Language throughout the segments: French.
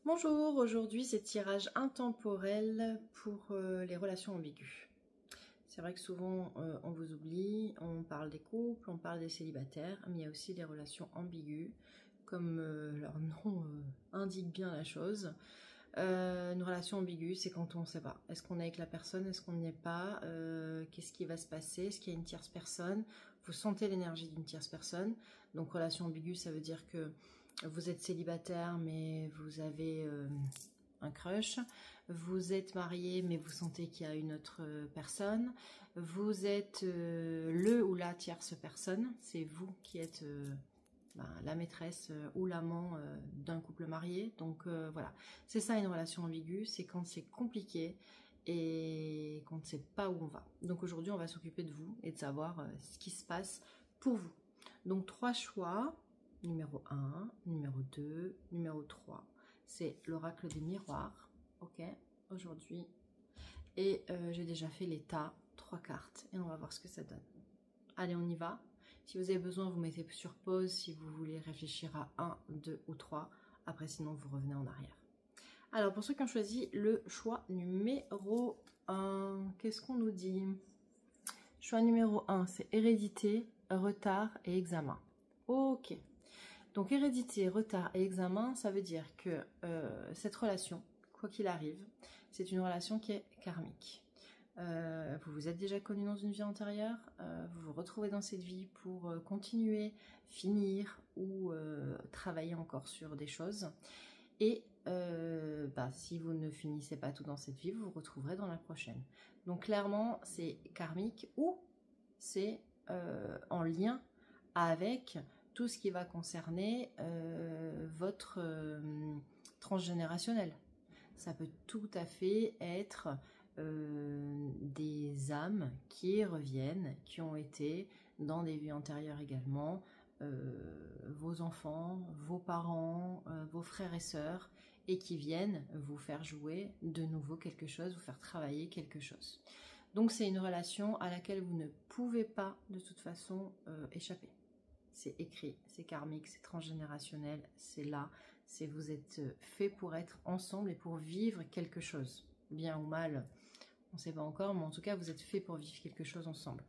Bonjour, aujourd'hui c'est tirage intemporel pour les relations ambiguës. C'est vrai que souvent on vous oublie, on parle des couples, on parle des célibataires, mais il y a aussi des relations ambiguës, comme leur nom indique bien la chose. Une relation ambiguë, c'est quand on ne sait pas. Est-ce qu'on est avec la personne, est-ce qu'on n'y est pas, qu'est-ce qui va se passer, est-ce qu'il y a une tierce personne, vous sentez l'énergie d'une tierce personne. Donc relation ambiguë, ça veut dire que vous êtes célibataire mais vous avez un crush, vous êtes marié mais vous sentez qu'il y a une autre personne, vous êtes le ou la tierce personne, c'est vous qui êtes la maîtresse ou l'amant d'un couple marié. Donc voilà, c'est ça une relation ambiguë, c'est quand c'est compliqué et qu'on ne sait pas où on va. Donc aujourd'hui on va s'occuper de vous et de savoir ce qui se passe pour vous. Donc 3 choix. Numéro 1, numéro 2, numéro 3. C'est l'oracle des miroirs, ok, aujourd'hui. Et j'ai déjà fait l'état, 3 cartes, et on va voir ce que ça donne. Allez, on y va. Si vous avez besoin, vous mettez sur pause si vous voulez réfléchir à 1, 2 ou 3. Après, sinon, vous revenez en arrière. Alors, pour ceux qui ont choisi le choix numéro 1, qu'est-ce qu'on nous dit? Choix numéro 1, c'est hérédité, retard et examen. Ok. Donc hérédité, retard et examen, ça veut dire que cette relation, quoi qu'il arrive, c'est une relation qui est karmique. Vous vous êtes déjà connu dans une vie antérieure, vous vous retrouvez dans cette vie pour continuer, finir ou travailler encore sur des choses. Et si vous ne finissez pas tout dans cette vie, vous vous retrouverez dans la prochaine. Donc clairement, c'est karmique ou c'est en lien avec tout ce qui va concerner votre transgénérationnel. Ça peut tout à fait être des âmes qui reviennent, qui ont été dans des vies antérieures également, vos enfants, vos parents, vos frères et sœurs, et qui viennent vous faire jouer de nouveau quelque chose, vous faire travailler quelque chose. Donc c'est une relation à laquelle vous ne pouvez pas de toute façon échapper. C'est écrit, c'est karmique, c'est transgénérationnel, c'est là, c'est vous êtes fait pour être ensemble et pour vivre quelque chose. Bien ou mal, on ne sait pas encore, mais en tout cas, vous êtes fait pour vivre quelque chose ensemble.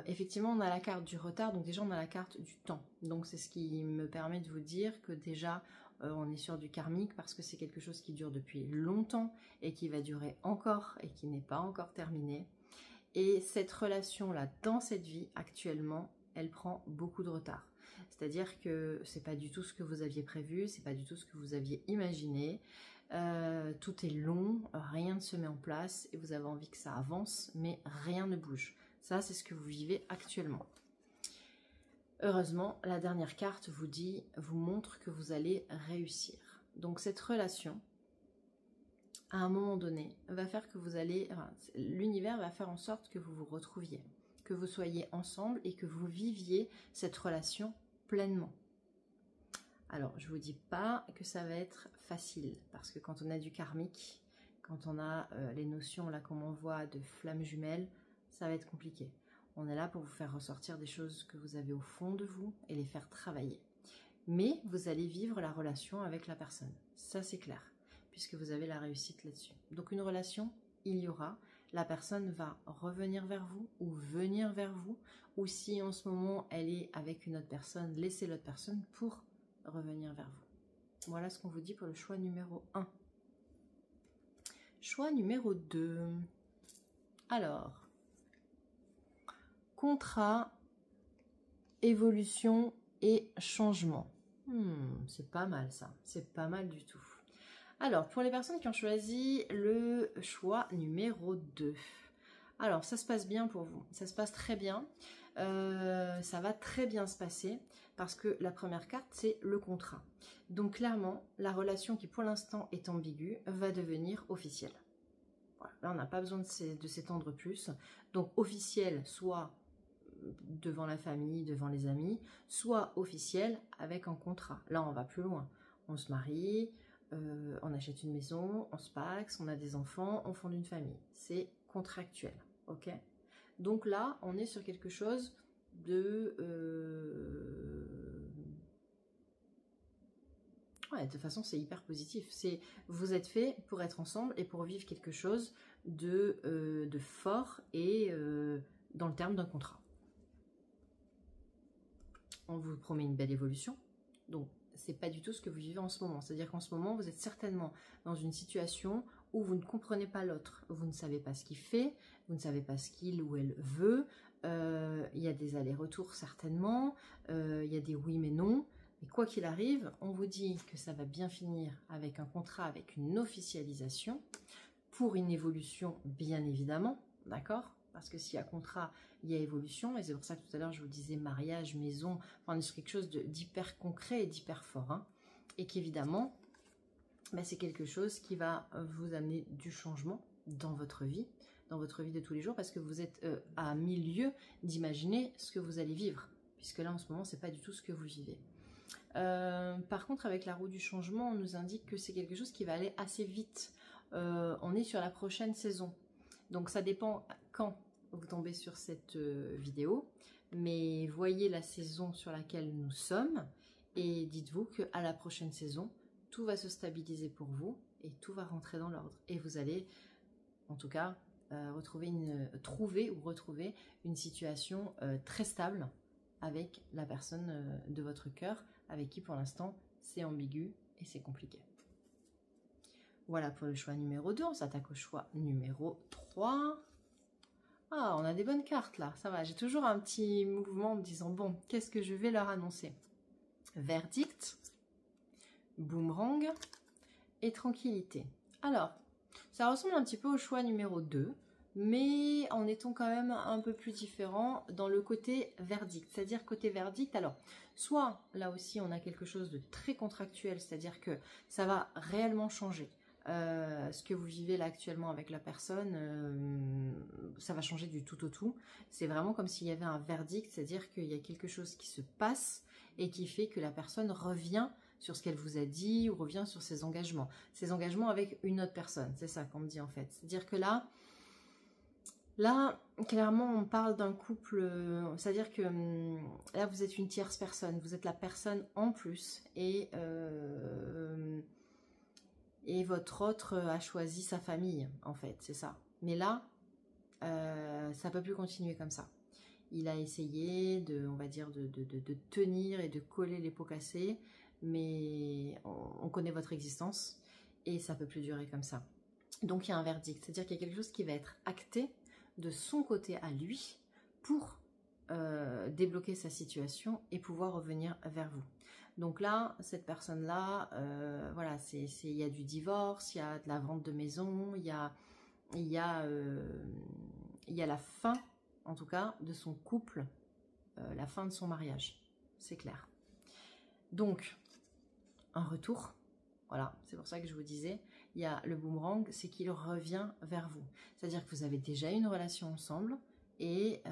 Effectivement, on a la carte du retard, donc déjà on a la carte du temps. Donc c'est ce qui me permet de vous dire que déjà on est sur du karmique parce que c'est quelque chose qui dure depuis longtemps et qui va durer encore et qui n'est pas encore terminé. Et cette relation-là, dans cette vie, actuellement, elle prend beaucoup de retard. C'est-à-dire que c'est pas du tout ce que vous aviez prévu, c'est pas du tout ce que vous aviez imaginé. Tout est long, rien ne se met en place et vous avez envie que ça avance, mais rien ne bouge. Ça, c'est ce que vous vivez actuellement. Heureusement, la dernière carte vous montre que vous allez réussir. Donc cette relation, à un moment donné, va faire que l'univers va faire en sorte que vous vous retrouviez, que vous soyez ensemble et que vous viviez cette relation pleinement. Alors, je ne vous dis pas que ça va être facile, parce que quand on a du karmique, quand on a les notions là comme on voit de flammes jumelles, ça va être compliqué. On est là pour vous faire ressortir des choses que vous avez au fond de vous et les faire travailler. Mais vous allez vivre la relation avec la personne, ça c'est clair, puisque vous avez la réussite là-dessus. Donc une relation, il y aura, la personne va revenir vers vous ou venir vers vous, ou si en ce moment elle est avec une autre personne, laissez l'autre personne pour revenir vers vous. Voilà ce qu'on vous dit pour le choix numéro 1. Choix numéro 2. Alors, contrat, évolution et changement. C'est pas mal ça, c'est pas mal du tout. Alors, pour les personnes qui ont choisi le choix numéro 2, alors ça se passe bien pour vous, ça se passe très bien, ça va très bien se passer parce que la première carte c'est le contrat. Donc clairement, la relation qui pour l'instant est ambiguë va devenir officielle. Voilà, là on n'a pas besoin de s'étendre plus, donc officielle soit devant la famille, devant les amis, soit officielle avec un contrat. Là on va plus loin, on se marie, on achète une maison, on se paxe, on a des enfants, on fonde une famille. C'est contractuel, ok? Donc là, on est sur quelque chose de Ouais, de toute façon, c'est hyper positif. Vous êtes fait pour être ensemble et pour vivre quelque chose de fort et dans le terme d'un contrat. On vous promet une belle évolution. Donc, c'est pas du tout ce que vous vivez en ce moment. C'est-à-dire qu'en ce moment, vous êtes certainement dans une situation où vous ne comprenez pas l'autre. Vous ne savez pas ce qu'il fait, vous ne savez pas ce qu'il ou elle veut. Il y a des allers-retours certainement, il y a des oui mais non. Mais quoi qu'il arrive, on vous dit que ça va bien finir avec un contrat, avec une officialisation, pour une évolution bien évidemment, d'accord? Parce que s'il y a contrat, il y a évolution, et c'est pour ça que tout à l'heure je vous disais mariage, maison, enfin, on est sur quelque chose d'hyper concret et d'hyper fort, hein, et qu'évidemment, bah, c'est quelque chose qui va vous amener du changement dans votre vie de tous les jours, parce que vous êtes à 1000 lieues d'imaginer ce que vous allez vivre, puisque là en ce moment, c'est pas du tout ce que vous vivez. Par contre, avec la roue du changement, on nous indique que c'est quelque chose qui va aller assez vite. On est sur la prochaine saison. Donc ça dépend quand vous tombez sur cette vidéo. Mais voyez la saison sur laquelle nous sommes. Et dites-vous qu'à la prochaine saison, tout va se stabiliser pour vous. Et tout va rentrer dans l'ordre. Et vous allez, en tout cas, retrouver une situation très stable avec la personne de votre cœur, avec qui pour l'instant c'est ambigu et c'est compliqué. Voilà pour le choix numéro 2, on s'attaque au choix numéro 3. Ah, on a des bonnes cartes là, ça va, j'ai toujours un petit mouvement en me disant, bon, qu'est-ce que je vais leur annoncer? Verdict, boomerang et tranquillité. Alors, ça ressemble un petit peu au choix numéro 2, mais en étant quand même un peu plus différent dans le côté verdict. C'est-à-dire côté verdict, alors, soit là aussi on a quelque chose de très contractuel, c'est-à-dire que ça va réellement changer. Ce que vous vivez là actuellement avec la personne, ça va changer du tout au tout. C'est vraiment comme s'il y avait un verdict, c'est-à-dire qu'il y a quelque chose qui se passe et qui fait que la personne revient sur ce qu'elle vous a dit ou revient sur ses engagements. Ses engagements avec une autre personne, c'est ça qu'on me dit en fait. C'est-à-dire que là, clairement, on parle d'un couple, c'est-à-dire que là, vous êtes une tierce personne, vous êtes la personne en plus et votre autre a choisi sa famille, en fait, c'est ça. Mais là, ça ne peut plus continuer comme ça. Il a essayé on va dire, de tenir et de coller les pots cassés, mais on connaît votre existence et ça ne peut plus durer comme ça. Donc il y a un verdict, c'est-à-dire qu'il y a quelque chose qui va être acté de son côté à lui pour débloquer sa situation et pouvoir revenir vers vous. Donc là, cette personne-là, voilà, il y a du divorce, il y a de la vente de maison, il y a la fin, en tout cas, de son couple, la fin de son mariage, c'est clair. Donc, un retour, voilà, c'est pour ça que je vous disais, il y a le boomerang, c'est qu'il revient vers vous. C'est-à-dire que vous avez déjà une relation ensemble et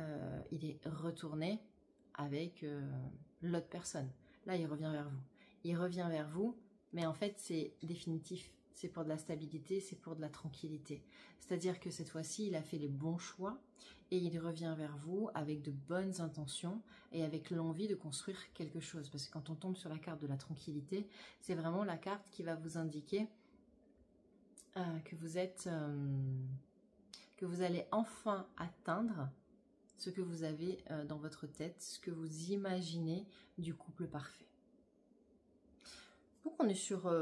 il est retourné avec l'autre personne. Là, il revient vers vous. Il revient vers vous, mais en fait, c'est définitif. C'est pour de la stabilité, c'est pour de la tranquillité. C'est-à-dire que cette fois-ci, il a fait les bons choix et il revient vers vous avec de bonnes intentions et avec l'envie de construire quelque chose. Parce que quand on tombe sur la carte de la tranquillité, c'est vraiment la carte qui va vous indiquer que vous allez enfin atteindre ce que vous avez dans votre tête, ce que vous imaginez du couple parfait. Donc on est sur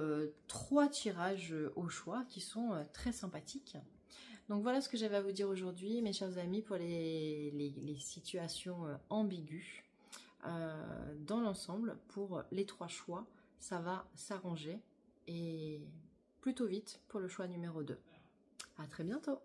3 tirages au choix qui sont très sympathiques. Donc voilà ce que j'avais à vous dire aujourd'hui, mes chers amis, pour les situations ambiguës. Dans l'ensemble, pour les 3 choix, ça va s'arranger et plutôt vite pour le choix numéro 2. À très bientôt!